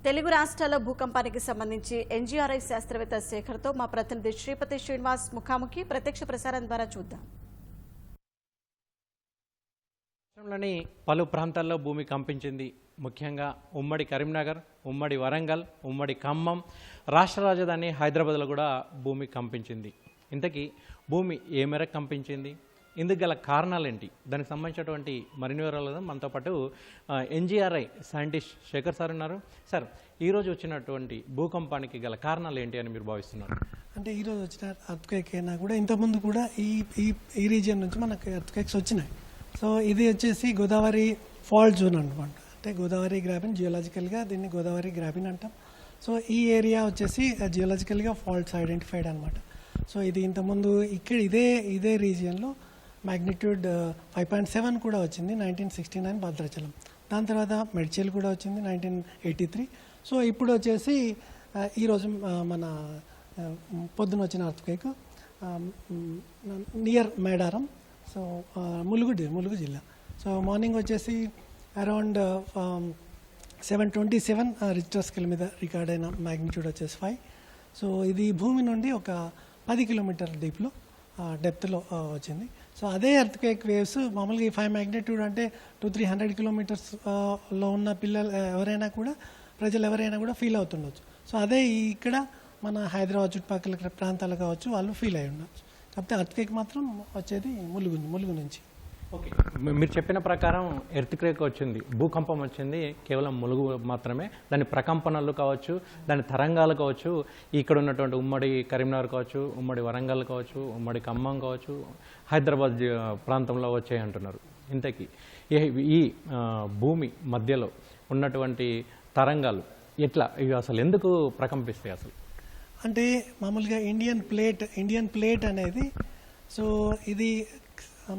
తెలుగు రాష్ట్రాల్లో భూకంపానికి సంబంధించి ఎన్జీఆర్ఐ శాస్త్రవేత్త శేఖర్తో మా ప్రతినిధి శ్రీపతి శ్రీనివాస్ ముఖాముఖి ప్రత్యక్ష ప్రసారం ద్వారా చూద్దాం. రాష్ట్రంలోని పలు ప్రాంతాల్లో భూమి కంపించింది. ముఖ్యంగా ఉమ్మడి కరీంనగర్, ఉమ్మడి వరంగల్, ఉమ్మడి ఖమ్మం, రాష్ట్ర రాజధాని హైదరాబాద్లో కూడా భూమి కంపించింది. ఇంతకీ భూమి ఏ మేరకు కంపించింది, ఇందుకు గల కారణాలేంటి, దానికి సంబంధించినటువంటి మరిన్ని వివరాలు మనతో పాటు ఎన్జీఆర్ఐ సైంటిస్ట్ శేఖర్ సార్ ఉన్నారు. సార్, ఈరోజు వచ్చినటువంటి భూకంపానికి గల కారణాలు ఏంటి అని మీరు భావిస్తున్నారు? అంటే ఈరోజు వచ్చిన ఎర్త్క్వేక్ అయినా కూడా ఇంతకుముందు కూడా ఈ రీజియన్ నుంచి మనకు ఎర్త్క్వేక్స్ వచ్చినాయి. సో ఇది వచ్చేసి గోదావరి ఫాల్ట్ జోన్ అనమాట. అంటే గోదావరి గ్రాబిన్, జియోలాజికల్గా దీన్ని గోదావరి గ్రాబిన్ అంటాం. సో ఈ ఏరియా వచ్చేసి జియోలాజికల్గా ఫాల్ట్స్ ఐడెంటిఫైడ్ అనమాట. సో ఇది ఇంతకుముందు ఇక్కడ ఇదే రీజియన్లో మ్యాగ్నిట్యూడ్ 5.7 కూడా వచ్చింది 1969 భద్రాచలం. దాని తర్వాత మెడ్చల్ కూడా వచ్చింది 1983. సో ఇప్పుడు వచ్చేసి ఈరోజు మన పొద్దున వచ్చిన earthquake near Medaram, so Mulugu జిల్లా. సో మార్నింగ్ వచ్చేసి అరౌండ్ 727 రిక్టర్ స్కేల్ మీద రికార్డ్ అయిన మ్యాగ్నిట్యూడ్ వచ్చేసి 5. సో ఇది భూమి నుండి ఒక 10 కిలోమీటర్ల డెప్త్లో వచ్చింది. సో అదే ఎర్త్క్వేక్ వేవ్స్ మామూలుగా ఈ 5 మ్యాగ్నిట్యూడ్ అంటే 200-300 కిలోమీటర్స్లో ఉన్న ప్రజలు ఎవరైనా కూడా ఫీల్ అవుతుండొచ్చు. సో అదే ఇక్కడ మన హైదరాబాద్ చుట్టుపక్కల ప్రాంతాలు కావచ్చు, వాళ్ళు ఫీల్ అయి ఉండొచ్చు. కాకపోతే ఎర్త్క్వేక్ మాత్రం వచ్చేది ములుగు నుంచి. ఓకే, మీరు చెప్పిన ప్రకారం ఎర్త్క్వేక్ వచ్చింది, భూకంపం వచ్చింది కేవలం ములుగు మాత్రమే. దాని ప్రకంపనలు కావచ్చు, దాని తరంగాలు కావచ్చు, ఇక్కడ ఉన్నటువంటి ఉమ్మడి కరీంనగర్ కావచ్చు, ఉమ్మడి వరంగల్ కావచ్చు, ఉమ్మడి ఖమ్మం కావచ్చు, హైదరాబాద్ ప్రాంతంలో వచ్చాయి అంటున్నారు. ఇంతకీ ఈ భూమి మధ్యలో ఉన్నటువంటి తరంగాలు ఇవి అసలు ఎందుకు ప్రకంపిస్తాయి అసలు? అంటే మామూలుగా ఇండియన్ ప్లేట్ అనేది, సో ఇది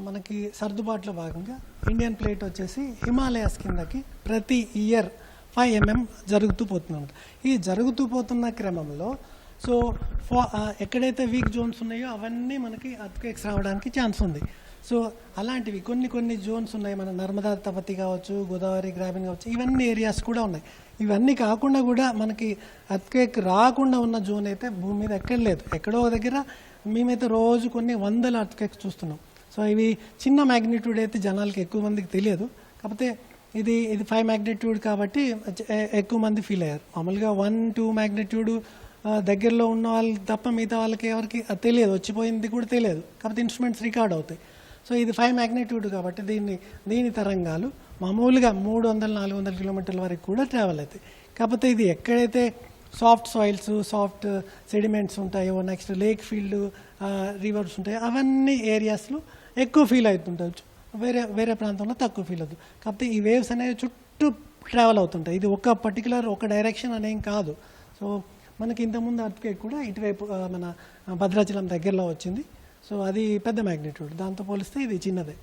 మనకి సర్దుబాటులో భాగంగా ఇండియన్ ప్లేట్ వచ్చేసి హిమాలయాస్ కిందకి ప్రతి ఇయర్ 5 mm జరుగుతూ పోతుంది. ఈ జరుగుతూ పోతున్న క్రమంలో సో ఎక్కడైతే వీక్ జోన్స్ ఉన్నాయో అవన్నీ మనకి ఎర్త్క్వేక్స్ రావడానికి ఛాన్స్ ఉంది. సో అలాంటివి కొన్ని జోన్స్ ఉన్నాయి. మన నర్మదా తపతి కావచ్చు, గోదావరి గ్రాబిన్ కావచ్చు, ఇవన్నీ ఏరియాస్ కూడా ఉన్నాయి. ఇవన్నీ కాకుండా కూడా మనకి ఎర్త్క్వేక్ రాకుండా ఉన్న జోన్ అయితే భూమి మీద ఎక్కడ లేదు. ఎక్కడో దగ్గర మేమైతే రోజు కొన్ని వందల ఎర్త్క్వేక్స్ చూస్తున్నాం. సో ఇవి చిన్న మ్యాగ్నిట్యూడ్ అయితే జనాలకి ఎక్కువ మందికి తెలియదు. కాకపోతే ఇది 5 మ్యాగ్నిట్యూడ్ కాబట్టి ఎక్కువ మంది ఫీల్ అయ్యారు. మామూలుగా 1-2 మ్యాగ్నిట్యూడ్ దగ్గరలో ఉన్న వాళ్ళు తప్ప మిగతా వాళ్ళకి ఎవరికి తెలియదు, వచ్చిపోయింది కూడా తెలియదు. కాకపోతే ఇన్స్ట్రుమెంట్స్ రికార్డ్ అవుతాయి. సో ఇది 5 మ్యాగ్నిట్యూడ్ కాబట్టి దీని తరంగాలు మామూలుగా 300-400 కిలోమీటర్ల వరకు కూడా ట్రావెల్ అవుతాయి. కాకపోతే ఇది ఎక్కడైతే సాఫ్ట్ సాయిల్స్, సాఫ్ట్ సెడిమెంట్స్ ఉంటాయో, నెక్స్ట్ లేక్ ఫీల్డ్, రివర్స్ ఉంటాయో, అవన్నీ ఏరియాస్లో ఎక్కువ ఫీల్ అవుతుండొచ్చు, వేరే ప్రాంతంలో తక్కువ ఫీల్ అవుతుంది. కాకపోతే ఈ వేవ్స్ అనేవి చుట్టూ ట్రావెల్ అవుతుంటాయి. ఇది ఒక డైరెక్షన్ అనేం కాదు. సో మనకి ఇంతకుముందు ఎర్త్క్వేక్ కూడా ఇటువైపు మన భద్రాచలం దగ్గరలో వచ్చింది. సో అది పెద్ద మ్యాగ్నిట్యూడ్, దాంతో పోలిస్తే ఇది చిన్నదే.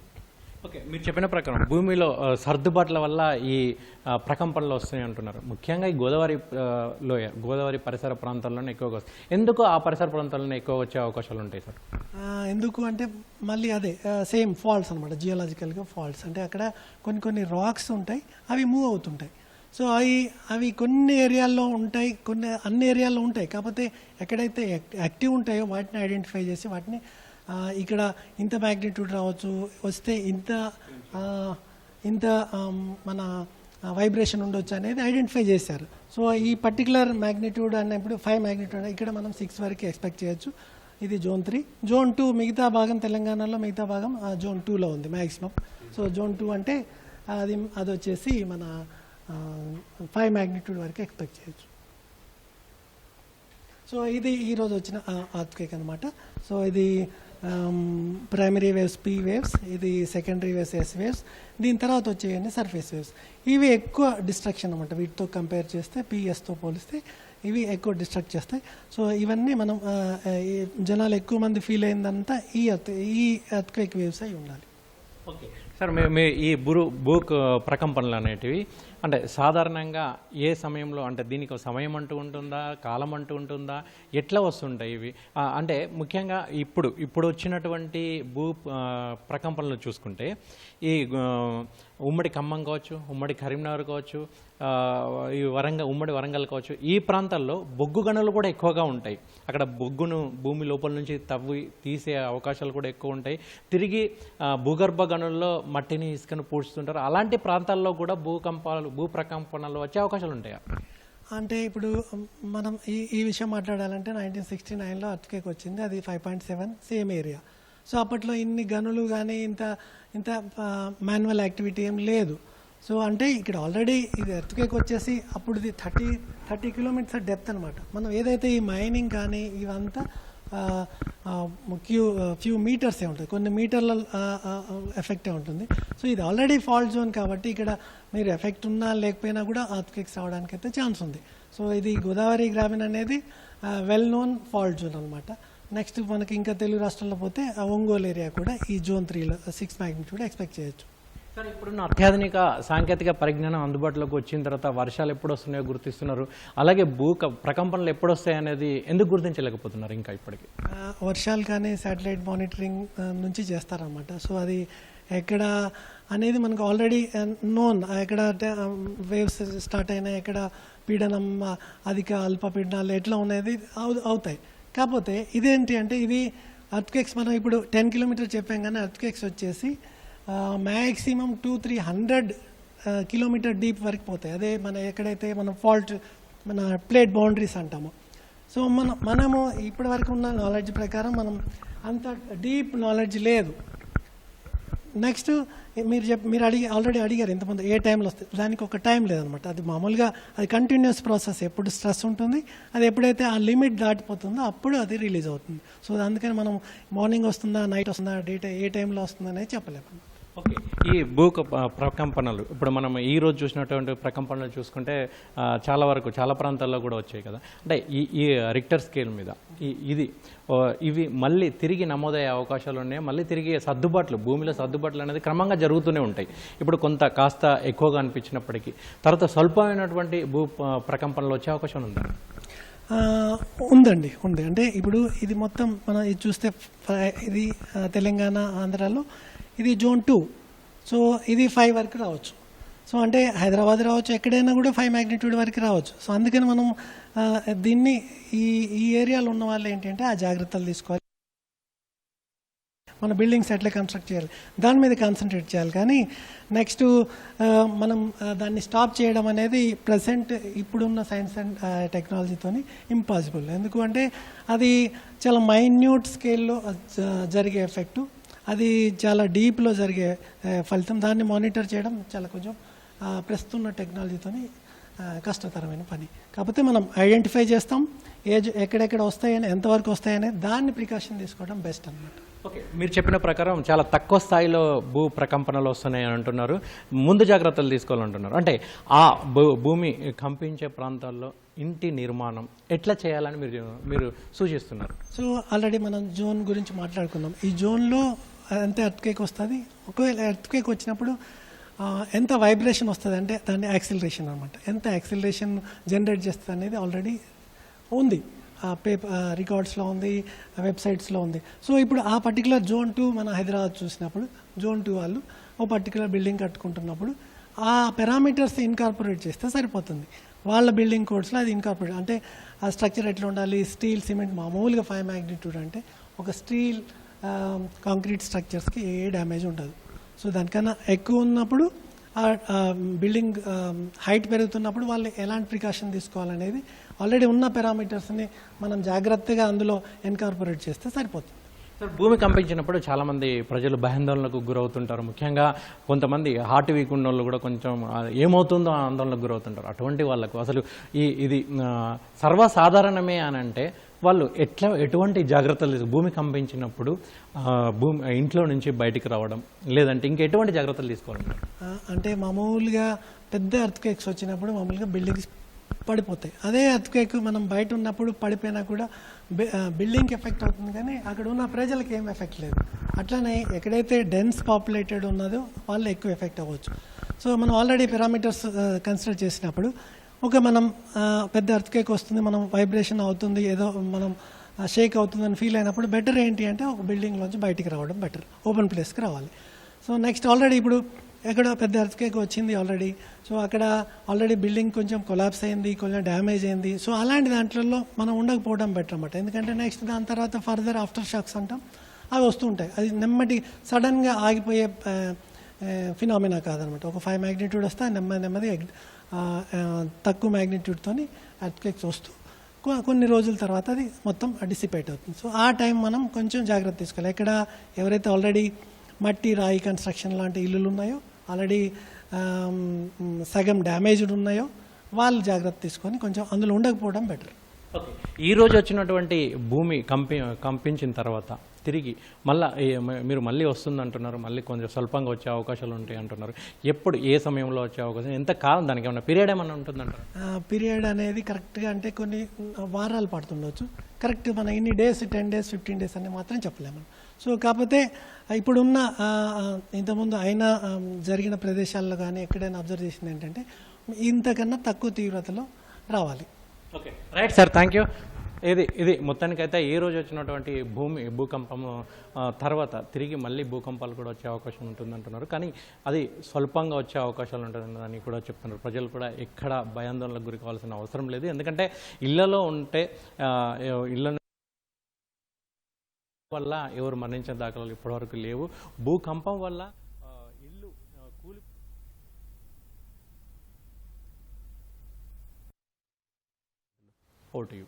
ఓకే, మీరు చెప్పిన ప్రకారం భూమిలో సర్దుబాట్ల వల్ల ఈ ప్రకంపనలు వస్తాయి అంటున్నారు. ముఖ్యంగా ఈ గోదావరి పరిసర ప్రాంతాల్లోనే ఎక్కువగా వస్తాయి. ఎందుకు ఆ పరిసర ప్రాంతాల్లోనే ఎక్కువ వచ్చే అవకాశాలు ఉంటాయి సార్? ఎందుకు అంటే మళ్ళీ అదే సేమ్ ఫాల్ట్స్ అనమాట, జియోలాజికల్గా ఫాల్ట్స్. అంటే అక్కడ కొన్ని రాక్స్ ఉంటాయి, అవి మూవ్ అవుతుంటాయి. సో అవి కొన్ని ఏరియాల్లో ఉంటాయి, అన్ని ఏరియాల్లో ఉంటాయి. కాకపోతే ఎక్కడైతే యాక్టివ్ ఉంటాయో వాటిని ఐడెంటిఫై చేసి వాటిని ఇక్కడ ఇంత మ్యాగ్నిట్యూడ్ వస్తే ఇంత మన వైబ్రేషన్ ఉండొచ్చు అనేది ఐడెంటిఫై చేశారు. సో ఈ పర్టికులర్ మ్యాగ్నిట్యూడ్ అన్నప్పుడు 5 మ్యాగ్నిట్యూడ్ ఇక్కడ మనం 6 వరకు ఎక్స్పెక్ట్ చేయొచ్చు. ఇది జోన్ 3. జోన్ 2 మిగతా భాగం తెలంగాణలో మిగతా భాగం జోన్ 2లో ఉంది మ్యాక్సిమం. సో జోన్ 2 అంటే అది వచ్చేసి మన 5 మ్యాగ్నిట్యూడ్ వరకు ఎక్స్పెక్ట్ చేయొచ్చు. సో ఇది ఈరోజు వచ్చిన ఎర్త్క్వేక్ అనమాట. సో ఇది ప్రైమరీ వేవ్స్ P వేవ్స్, ఇది సెకండరీ వేవ్స్ S వేవ్స్, దీని తర్వాత వచ్చేయండి సర్ఫేస్ వేవ్స్. ఇవి ఎక్కువ డిస్ట్రక్షన్ అనమాట. వీటితో కంపేర్ చేస్తే PSతో పోలిస్తే ఇవి ఎక్కువ డిస్ట్రక్ట్ చేస్తాయి. సో ఇవన్నీ మనం జనాలు ఎక్కువ మంది ఫీల్ అయిందంతా ఈ ఎర్త్క్వేక్ వేవ్స్ అయి ఉండాలి. ఓకే సార్, ఈ భూ ప్రకంపనలు అనేటివి అంటే సాధారణంగా ఏ సమయంలో, అంటే దీనికి ఒక సమయం అంటూ ఉంటుందా, కాలం అంటూ ఉంటుందా, ఎట్లా వస్తుంటాయి ఇవి? అంటే ముఖ్యంగా ఇప్పుడు వచ్చినటువంటి ప్రకంపనలు చూసుకుంటే ఈ ఉమ్మడి ఖమ్మం కావచ్చు, ఉమ్మడి కరీంనగర్ కావచ్చు, ఈ ఉమ్మడి వరంగల్ కావచ్చు, ఈ ప్రాంతాల్లో బొగ్గు గనులు కూడా ఎక్కువగా ఉంటాయి. అక్కడ బొగ్గును భూమి లోపల నుంచి తవ్వి తీసే అవకాశాలు కూడా ఎక్కువ ఉంటాయి. తిరిగి భూగర్భ గనుల్లో మట్టిని ఇసుకను పూడ్చుతుంటారు. అలాంటి ప్రాంతాల్లో కూడా భూప్రకంపనలు వచ్చే అవకాశాలు ఉంటాయా? అంటే ఇప్పుడు మనం ఈ విషయం మాట్లాడాలంటే 1969లో అర్త్క్వేక్ వచ్చింది, అది 5.7 సేమ్ ఏరియా. సో అప్పట్లో ఇన్ని గనులు కానీ ఇంత మాన్యువల్ యాక్టివిటీ ఏం లేదు. సో అంటే ఇక్కడ ఆల్రెడీ ఇది ఎర్త్క్వేక్ వచ్చేసి అప్పుడు ఇది 30 కిలోమీటర్స్ డెప్త్ అనమాట. మనం ఏదైతే ఈ మైనింగ్ కానీ ఇవంతా ఫ్యూ మీటర్సే ఉంటుంది, కొన్ని మీటర్ల ఎఫెక్టే ఉంటుంది. సో ఇది ఆల్రెడీ ఫాల్ట్ జోన్ కాబట్టి ఇక్కడ మీరు ఎఫెక్ట్ ఉన్నా లేకపోయినా కూడా ఎర్త్క్వేక్స్ రావడానికి అయితే ఛాన్స్ ఉంది. సో ఇది గోదావరి గ్రామీణ అనేది వెల్ నోన్ ఫాల్ట్ జోన్ అనమాట. నెక్స్ట్ మనకి ఇంకా తెలుగు రాష్ట్రాల్లో పోతే ఒంగోలు ఏరియా కూడా ఈ జోన్ 3లో 6 మ్యాగ్నిట్యూడ్ ఎక్స్పెక్ట్ చేయొచ్చు. సార్, ఇప్పుడున్న అత్యాధునిక సాంకేతిక పరిజ్ఞానం అందుబాటులోకి వచ్చిన తర్వాత వర్షాలు ఎప్పుడు వస్తున్నాయో గుర్తిస్తున్నారు. అలాగే ప్రకంపనలు ఎప్పుడు వస్తాయి అనేది ఎందుకు గుర్తించలేకపోతున్నారు ఇంకా ఇప్పటికీ? వర్షాలు కానీ శాటిలైట్ మానిటరింగ్ నుంచి చేస్తారన్నమాట. సో అది ఎక్కడ అనేది మనకు ఆల్రెడీ నోన్, ఎక్కడ వేవ్స్ స్టార్ట్ అయినాయి, ఎక్కడ పీడనం అధిక అల్పపీడనాలు ఎట్లా ఉన్నది అవుతాయి. కాకపోతే ఇదేంటి అంటే ఇది ఎర్త్క్వేక్స్ మనం ఇప్పుడు 10 కిలోమీటర్ చెప్పాం కానీ ఎర్త్క్వేక్స్ వచ్చేసి మ్యాక్సిమం 200-300 కిలోమీటర్ డీప్ వరకు పోతాయి. అదే ఎక్కడైతే మనం ఫాల్ట్, మన ప్లేట్ బౌండరీస్ అంటాము. సో మనము ఇప్పటి వరకు ఉన్న నాలెడ్జ్ ప్రకారం మనం అంత డీప్ నాలెడ్జ్ లేదు. నెక్స్ట్ మీరు ఆల్రెడీ అడిగారు ఇంతమంది ఏ టైంలో వస్తుంది, దానికి ఒక టైం లేదనమాట. అది మామూలుగా అది కంటిన్యూస్ ప్రాసెస్, ఎప్పుడు స్ట్రెస్ ఉంటుంది, అది ఎప్పుడైతే ఆ లిమిట్ దాటిపోతుందో అప్పుడు అది రిలీజ్ అవుతుంది. సో అందుకని మనం మార్నింగ్ వస్తుందా, నైట్ వస్తుందా, ఏ టైంలో వస్తుందా అనేది చెప్పలేము. ఓకే, ఈ ప్రకంపనలు ఇప్పుడు మనం ఈ రోజు చూసినటువంటి ప్రకంపనలు చూసుకుంటే చాలా ప్రాంతాల్లో కూడా వచ్చాయి కదా. అంటే ఈ రిక్టర్ స్కేల్ మీద ఇవి మళ్ళీ తిరిగి నమోదయ్యే అవకాశాలు ఉన్నాయి. మళ్ళీ తిరిగి భూమిలో సర్దుబాట్లు అనేది క్రమంగా జరుగుతూనే ఉంటాయి. ఇప్పుడు కాస్త ఎక్కువగా అనిపించినప్పటికీ తర్వాత స్వల్పమైనటువంటి ప్రకంపనలు వచ్చే అవకాశం ఉందా? ఉంది. అంటే ఇప్పుడు ఇది మొత్తం మనం ఇది చూస్తే ఇది తెలంగాణ, ఆంధ్రాలో ఇది జోన్ 2. సో ఇది 5 వరకు రావచ్చు. సో అంటే హైదరాబాద్ రావచ్చు, ఎక్కడైనా కూడా 5 మ్యాగ్నిట్యూడ్ వరకు రావచ్చు. సో అందుకని మనం దీన్ని ఈ ఏరియాలో ఉన్న వాళ్ళు ఏంటంటే ఆ జాగ్రత్తలు తీసుకోవాలి. మన బిల్డింగ్స్ ఎట్లా కన్స్ట్రక్ట్ చేయాలి దాని మీద కాన్సన్ట్రేట్ చేయాలి. కానీ నెక్స్ట్ మనం దాన్ని స్టాప్ చేయడం అనేది ప్రజెంట్ ఇప్పుడున్న సైన్స్ అండ్ టెక్నాలజీతో ఇంపాసిబుల్. ఎందుకు అంటే అది చాలా మైన్యూట్ స్కేల్లో జరిగే ఎఫెక్టు, అది చాలా డీప్లో జరిగే ఫలితం. దాన్ని మానిటర్ చేయడం చాలా కొంచెం ప్రస్తుత టెక్నాలజీతో కష్టతరమైన పని. కాకపోతే మనం ఐడెంటిఫై చేస్తాం ఎక్కడెక్కడ వస్తాయని, ఎంతవరకు వస్తాయని, దాన్ని ప్రికాషన్ తీసుకోవడం బెస్ట్ అన్నమాట. ఓకే, మీరు చెప్పిన ప్రకారం చాలా తక్కువ స్థాయిలో ప్రకంపనలు వస్తున్నాయని అంటున్నారు, ముందు జాగ్రత్తలు తీసుకోవాలంటున్నారు. అంటే ఆ భూమి కంపించే ప్రాంతాల్లో ఇంటి నిర్మాణం ఎట్లా చేయాలని మీరు సూచిస్తున్నారు? సో ఆల్రెడీ మనం జోన్ గురించి మాట్లాడుకున్నాం. ఈ జోన్లో ఎంత ఎర్త్క్వేక్ వస్తుంది, ఒకవేళ ఎర్త్క్వేక్ వచ్చినప్పుడు ఎంత వైబ్రేషన్ వస్తుంది అంటే దాన్ని యాక్సిలరేషన్ అనమాట. ఎంత యాక్సిలరేషన్ జనరేట్ చేస్తుంది అనేది ఆల్రెడీ ఉంది, రికార్డ్స్లో ఉంది, వెబ్సైట్స్లో ఉంది. సో ఇప్పుడు ఆ పర్టికులర్ జోన్ 2 మన హైదరాబాద్ చూసినప్పుడు జోన్ 2 వాళ్ళు ఓ పర్టికులర్ బిల్డింగ్ కట్టుకుంటున్నప్పుడు ఆ పారామీటర్స్ ఇన్కార్పొరేట్ చేస్తే సరిపోతుంది. వాళ్ళ బిల్డింగ్ కోడ్స్లో అది ఇన్కార్పొరేట్ అంటే ఆ స్ట్రక్చర్ ఎట్లా ఉండాలి, స్టీల్, సిమెంట్ మామూలుగా 5 మ్యాగ్నిట్యూడ్ అంటే ఒక స్టీల్ కాంక్రీట్ స్ట్రక్చర్స్కి ఏ డ్యామేజ్ ఉండదు. సో దానికన్నా ఎక్కువ ఉన్నప్పుడు బిల్డింగ్ హైట్ పెరుగుతున్నప్పుడు వాళ్ళు ఎలాంటి ప్రికాషన్ తీసుకోవాలనేది ఆల్రెడీ ఉన్న పారామీటర్స్ని మనం జాగ్రత్తగా అందులో ఇన్కార్పొరేట్ చేస్తే సరిపోతుంది. సార్, భూమి కంపించినప్పుడు చాలామంది ప్రజలు భయాందోళనకు గురవుతుంటారు. ముఖ్యంగా కొంతమంది హార్ట్ వీక్ ఉన్న వాళ్ళు కూడా కొంచెం ఏమవుతుందో ఆందోళనకు గురవుతుంటారు. అటువంటి వాళ్ళకు అసలు ఇది సర్వసాధారణమే అని అంటే వాళ్ళు ఎటువంటి జాగ్రత్తలు భూమి కంపించినప్పుడు ఇంట్లో నుంచి బయటికి రావడం, లేదంటే ఇంకెటువంటి జాగ్రత్తలు తీసుకోవాలన్నారు? అంటే మామూలుగా పెద్ద ఎర్త్క్వేక్స్ వచ్చినప్పుడు మామూలుగా బిల్డింగ్స్ పడిపోతాయి. అదే ఎర్త్క్వేక్ మనం బయట ఉన్నప్పుడు పడిపోయినా కూడా బిల్డింగ్కి ఎఫెక్ట్ అవుతుంది, కానీ అక్కడ ఉన్న ప్రజలకు ఏం ఎఫెక్ట్ లేదు. అట్లనే ఎక్కడైతే డెన్స్ పాపులేటెడ్ ఉన్నదో వాళ్ళు ఎక్కువ ఎఫెక్ట్ అవ్వచ్చు. సో మనం ఆల్రెడీ పారామీటర్స్ కన్సిడర్ చేసినప్పుడు మనం పెద్ద ఎర్త్క్వేక్ వస్తుంది, మనం వైబ్రేషన్ అవుతుంది, ఏదో మనం షేక్ అవుతుందని ఫీల్ అయినప్పుడు బెటర్ ఏంటి అంటే ఒక బిల్డింగ్లోంచి బయటికి రావడం బెటర్, ఓపెన్ ప్లేస్కి రావాలి. సో నెక్స్ట్ ఆల్రెడీ ఇప్పుడు ఎక్కడ పెద్ద ఎర్త్క్వేక్ వచ్చింది ఆల్రెడీ, సో అక్కడ ఆల్రెడీ బిల్డింగ్ కొంచెం కొలాప్స్ అయింది, కొంచెం డ్యామేజ్ అయింది, సో అలాంటి దాంట్లో మనం ఉండకపోవడం బెటర్ అన్నమాట. ఎందుకంటే నెక్స్ట్ దాని తర్వాత ఫర్దర్ ఆఫ్టర్ షాక్స్ అంటాం, అవి వస్తూ ఉంటాయి. అది నెమ్మది సడన్గా ఆగిపోయే ఫినామినా కాదనమాట. ఒక 5 magnitude వస్తే నెమ్మది తక్కువ మ్యాగ్నిట్యూడ్తో ఎర్త్క్వేక్స్ వస్తూ కొన్ని రోజుల తర్వాత అది మొత్తం డిసిపేట్ అవుతుంది. సో ఆ టైం మనం కొంచెం జాగ్రత్త తీసుకోవాలి. ఎక్కడ ఎవరైతే ఆల్రెడీ మట్టి రాయి కన్స్ట్రక్షన్ లాంటి ఇల్లులు ఉన్నాయో, ఆల్రెడీ సగం డ్యామేజ్డ్ ఉన్నాయో, వాళ్ళు జాగ్రత్త తీసుకొని కొంచెం అందులో ఉండకపోవడం బెటర్. ఈ రోజు వచ్చినటువంటి భూమి కంపించిన తర్వాత తిరిగి మీరు మళ్ళీ వస్తుంది అంటున్నారు, మళ్ళీ కొంచెం స్వల్పంగా వచ్చే అవకాశాలు ఉంటాయి అంటున్నారు. ఎప్పుడు ఏ సమయంలో వచ్చే అవకాశం, ఎంత కాలం, దానికి ఏమన్నా పీరియడ్ ఏమన్నా ఉంటుందంటారు? పీరియడ్ అనేది కరెక్ట్గా అంటే కొన్ని వారాలు పడుతుండొచ్చు. కరెక్ట్ మన ఇన్ని డేస్ 10 days 15 days అని మాత్రం చెప్పలేము. సో కాకపోతే ఇప్పుడున్న ఇంతకుముందు అయినా జరిగిన ప్రదేశాల్లో కానీ ఎక్కడైనా అబ్జర్వ్ చేసింది ఏంటంటే ఇంతకన్నా తక్కువ తీవ్రతలో రావాలి. Okay, right sir, thank you. ఇది మొత్తానికైతే ఈ రోజు వచ్చినటువంటి భూకంపం తర్వాత తిరిగి మళ్ళీ భూకంపాలు కూడా వచ్చే అవకాశం ఉంటుందంటున్నారు. కానీ అది స్వల్పంగా వచ్చే అవకాశాలు ఉంటుందని కూడా చెప్తున్నారు. ప్రజలు కూడా ఎక్కడ భయాందోళనకు గురి కావాల్సిన అవసరం లేదు. ఎందుకంటే ఇళ్లలో ఉంటే ఇళ్ళ వల్ల ఎవరు మరణించిన దాఖలాలు ఇప్పటివరకు లేవు. భూకంపం వల్ల ఇల్లు కూలి ఓటు